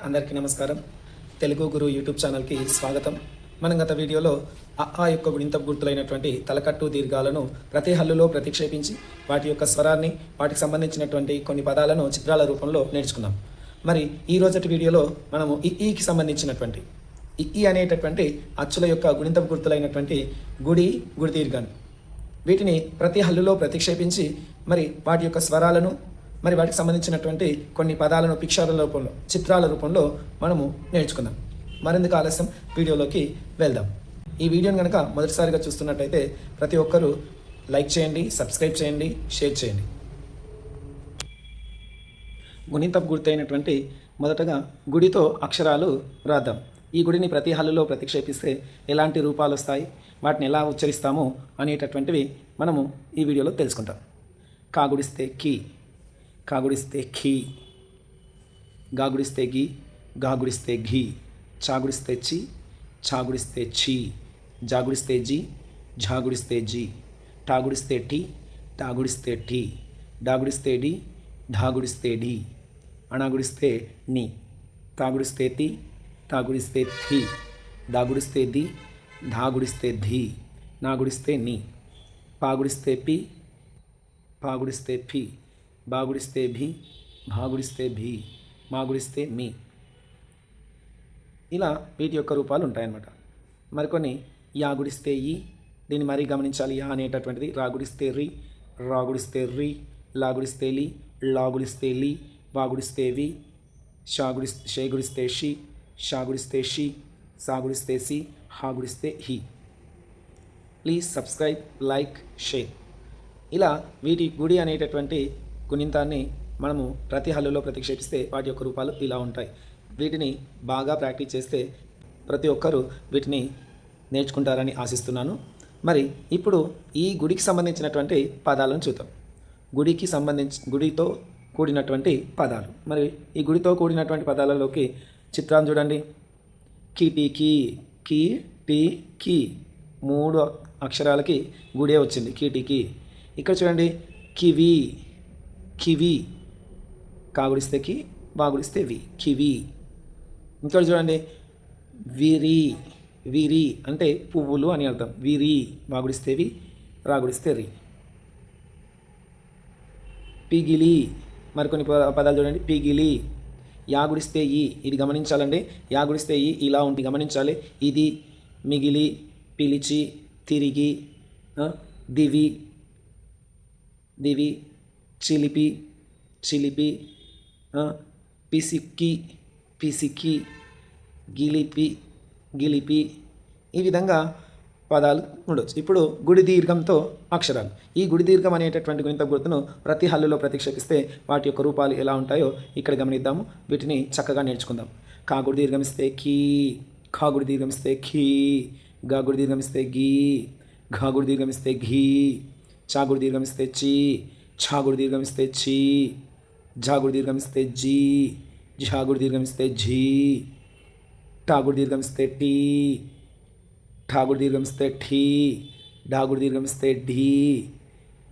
అందరికీ నమస్కారం. తెలుగు గురు యూట్యూబ్ ఛానల్కి స్వాగతం. మనం గత వీడియోలో అ యొక్క గుణింతపు గుర్తులైనటువంటి తలకట్టు దీర్ఘాలను ప్రతి హల్లులో ప్రతిక్షేపించి వాటి యొక్క స్వరాన్ని వాటికి సంబంధించినటువంటి కొన్ని పదాలను చిత్రాల రూపంలో నేర్చుకున్నాం. మరి ఈ రోజటి వీడియోలో మనము ఈకి సంబంధించినటువంటి ఈ అనేటటువంటి అచ్చుల యొక్క గుణింతపు గుర్తులైనటువంటి గుడి దీర్ఘాన్ని వీటిని ప్రతి హల్లులో ప్రతిక్షేపించి మరి వాటి యొక్క స్వరాలను మరి వాటికి సంబంధించినటువంటి కొన్ని పదాలను పిక్చర్ల రూపంలో చిత్రాల రూపంలో మనము నేర్చుకుందాం. మరెందుకు ఆలస్యం, వీడియోలోకి వెళ్దాం. ఈ వీడియోని కనుక మొదటిసారిగా చూస్తున్నట్టయితే ప్రతి ఒక్కరూ లైక్ చేయండి, సబ్స్క్రైబ్ చేయండి, షేర్ చేయండి. గుణింతపు గుర్తైనటువంటి మొదటగా గుడితో అక్షరాలు రాద్దాం. ఈ గుడిని ప్రతి హల్లులో ప్రతిక్షేపిస్తే ఎలాంటి రూపాలు వస్తాయి, వాటిని ఎలా ఉచ్చరిస్తాము అనేటటువంటివి మనము ఈ వీడియోలో తెలుసుకుంటాం. కాగుడిస్తే కీ, కాగుడిస్తే ఖీ, గాగుడిస్తే గి, గాగుడిస్తే ఘీ, చాగుడిస్తే చి, చాగుడిస్తే ఛీ, జాగుడిస్తే జీ, ఝాగుడిస్తే జీ, టాగుడిస్తే టీ, టాగుడిస్తే టీ, డాగుడిస్తే డి, ఢాగుడిస్తే ఢీ, అణాగుడిస్తే ని, తాగుడిస్తే తి, తాగుడిస్తే థి, దాగుడిస్తే ది, ధాగుడిస్తే ధీ, నాగుడిస్తే ని, పాగుడిస్తే పి, పాగుడిస్తే ఫి, బాగుడిస్తే భీ, భాగుడిస్తే భీ, మాగుడిస్తే మీ. ఇలా వీటి యొక్క రూపాలు ఉంటాయన్నమాట. మరికొన్ని యాగుడిస్తే ఈ, దీన్ని మరీ గమనించాలి. యా అనేటటువంటిది రాగుడిస్తే రి, రాగుడిస్తే రి, లాగుడిస్తే లి, లాగుడిస్తే లి, వాగుడిస్తే వి, షేగుడిస్తే షి, షాగుడిస్తే షి, సాగుడిస్తే సి, హాగుడిస్తే హి. Please subscribe, like, share. ఇలా వీటి గుడి అనేటటువంటి గుణింతాన్ని మనము ప్రతి హల్లులో ప్రతిక్షేపిస్తే వాటి యొక్క రూపాలు ఇలా ఉంటాయి. వీటిని బాగా ప్రాక్టీస్ చేస్తే ప్రతి ఒక్కరూ వీటిని నేర్చుకుంటారని ఆశిస్తున్నాను. మరి ఇప్పుడు ఈ గుడికి సంబంధించినటువంటి పదాలను చూద్దాం. గుడితో కూడినటువంటి పదాలు. మరి ఈ గుడితో కూడినటువంటి పదాలలోకి చిత్రాన్ని చూడండి. కీటీకి, కీ టీ కీ, 3 అక్షరాలకి గుడే వచ్చింది కీటీకి. ఇక్కడ చూడండి కివి, కివి, కాగుడిస్తే కి, బాగుడిస్తే వి, కివి. ఇక్కడ చూడండి విరి, విరి అంటే పువ్వులు అని అర్థం. విరి, బాగుడిస్తే వి, రాగుడిస్తే రి. పిగిలి, మరికొన్ని పదాలు చూడండి. పిగిలి, యాగుడిస్తే ఈ, ఇది గమనించాలండి. యాగుడిస్తే ఈ ఇలా ఉండి గమనించాలి. ఇది, మిగిలి, పిలిచి, తిరిగి, దివి, దివి, చిలిపి, చిలిపి, పిసిక్కి, పిసికి, గిలిపి, గిలిపి. ఈ విధంగా పదాలు ఉండొచ్చు. ఇప్పుడు గుడి దీర్ఘంతో అక్షరాలు. ఈ గుడి దీర్ఘం అనేటటువంటి గుణింతపు గుర్తును ప్రతి హల్లులో ప్రతిక్షేపిస్తే వాటి యొక్క రూపాలు ఎలా ఉంటాయో ఇక్కడ గమనిద్దాము. వీటిని చక్కగా నేర్చుకుందాం. కాగుడి దీర్ఘమిస్తే కీ, ఖాగుడి దీర్ఘమిస్తే ఖీ, గాగుడి దీర్ఘమిస్తే గీ, ఘాగుడి దీర్ఘమిస్తే ఘీ, చాగుడి దీర్ఘమిస్తే చీ, ఛాగుడి దీర్ఘమిస్తే ఛీ, ఝాగుడి దీర్ఘమిస్తే జీ, ఝాగుడి దీర్ఘమిస్తే ఝీ, టాగుడి దీర్ఘమిస్తే టీ, ఠాగుడి దీర్ఘమిస్తే ఠీ, ఢాగుడి దీర్ఘమిస్తే ఢీ,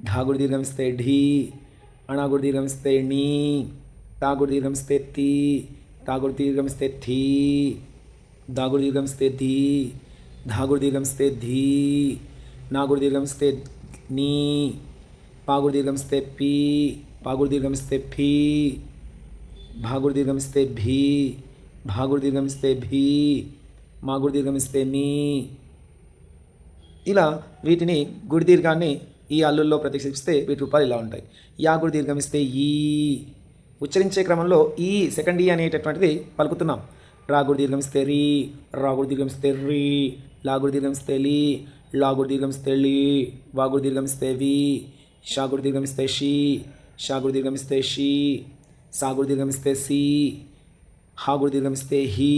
ఢాగుడి దీర్ఘమిస్తే ఢీ, అణాగుడి దీర్ఘమిస్తే నీ, తాగుడి దీర్ఘమిస్తే తీ, తాగుడి దీర్ఘమిస్తే థీ, దాగుడి దీర్ఘమిస్తే ధీ, ధాగుడి దీర్ఘమిస్తే ధీ, నాగుడి దీర్ఘమిస్తే నీ, పాగుడి దీర్ఘమిస్తే పీ, పాగుడి దీర్ఘమిస్తే ఫీ, భాగుడి దీర్ఘమిస్తే భీ, భాగుడి దీర్ఘమిస్తే భీ, మాగుడి దీర్ఘమిస్తే మీ. ఇలా వీటిని గుడి దీర్ఘాన్ని ఈ హల్లుల్లో ప్రతిక్షేపిస్తే వీటి రూపాలు ఇలా ఉంటాయి. యాగుడి దీర్ఘమిస్తే ఈ, ఉచ్చరించే క్రమంలో ఈ సెకండ్ ఈ అనేటటువంటిది పలుకుతున్నాం. రాగుడి దీర్ఘమిస్తే రీ, రాగుడి దీర్ఘమిస్తే రీ, లాగుడి దీర్ఘమిస్తే లీ, లాగుడి దీర్ఘమిస్తే లీ, వాగుడి దీర్ఘమిస్తే వి, షాగుడి దీర్ఘమిస్తే షీ, షాగుడి దీర్ఘమిస్తే షీ, సాగుడి దీర్ఘమిస్తే సి, హాగుడి దీర్ఘమిస్తే హీ.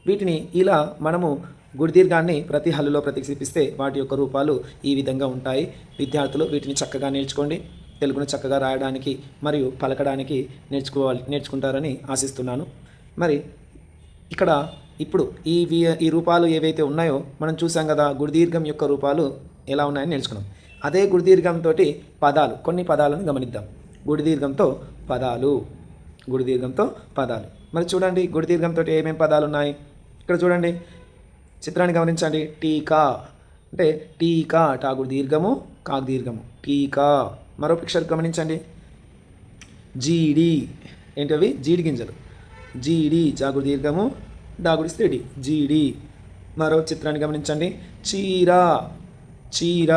వీటిని ఇలా మనము గుడి దీర్ఘాన్ని ప్రతి హల్లులో ప్రతిక్షేపిస్తే వాటి యొక్క రూపాలు ఈ విధంగా ఉంటాయి. విద్యార్థులు వీటిని చక్కగా నేర్చుకోండి. తెలుగును చక్కగా రాయడానికి మరియు పలకడానికి నేర్చుకుంటారని ఆశిస్తున్నాను. మరి ఇక్కడ ఇప్పుడు ఈ రూపాలు ఏవైతే ఉన్నాయో మనం చూసాం కదా. గుడి దీర్ఘం యొక్క రూపాలు ఎలా ఉన్నాయని నేర్చుకున్నాం. అదే గుడి దీర్ఘంతో కొన్ని పదాలను గమనిద్దాం. గుడి దీర్ఘంతో పదాలు. మరి చూడండి గుడి దీర్ఘంతో ఏమేమి పదాలు ఉన్నాయి. ఇక్కడ చూడండి చిత్రాన్ని గమనించండి. టీకా అంటే టీకా టాగుడు దీర్ఘము కాకు దీర్ఘము టీకా. మరో పిక్చర్ గమనించండి. జీడి ఏంటవి జీడి గింజలు జీడి చాగుడు దీర్ఘము డాగుడి స్థిడి జీడి. మరో చిత్రాన్ని గమనించండి. చీర చీర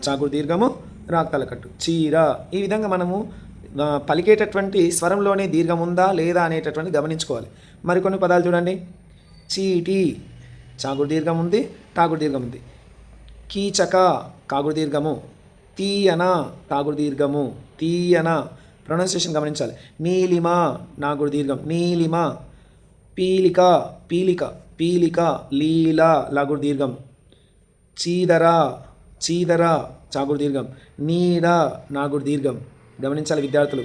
చాగుడు దీర్ఘము రాకు తలకట్టు చీర. ఈ విధంగా మనము పలికేటటువంటి స్వరంలోనే దీర్ఘం ఉందా లేదా అనేటటువంటి గమనించుకోవాలి. మరికొన్ని పదాలు చూడండి. చీటి చాగుడు దీర్ఘం ఉంది టాగుడు దీర్ఘం ఉంది. కీచక కాగుడు దీర్ఘము తీయన టాగుడు దీర్ఘము తీయన. ప్రొనౌన్సియేషన్ గమనించాలి. నీలిమ నాగుడు దీర్ఘం నీలిమ. పీలిక పీలిక పీలిక లీల లాగుడు దీర్ఘం. చీదర చీదర చాగుడు దీర్ఘం. నీడ నాగుడు దీర్ఘం. గమనించాలి విద్యార్థులు.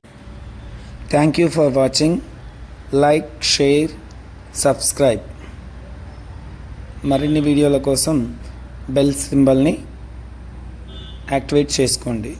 Thank you for watching. Like, share, subscribe. మరిన్ని వీడియోల కోసం బెల్ సింబల్ని యాక్టివేట్ చేసుకోండి.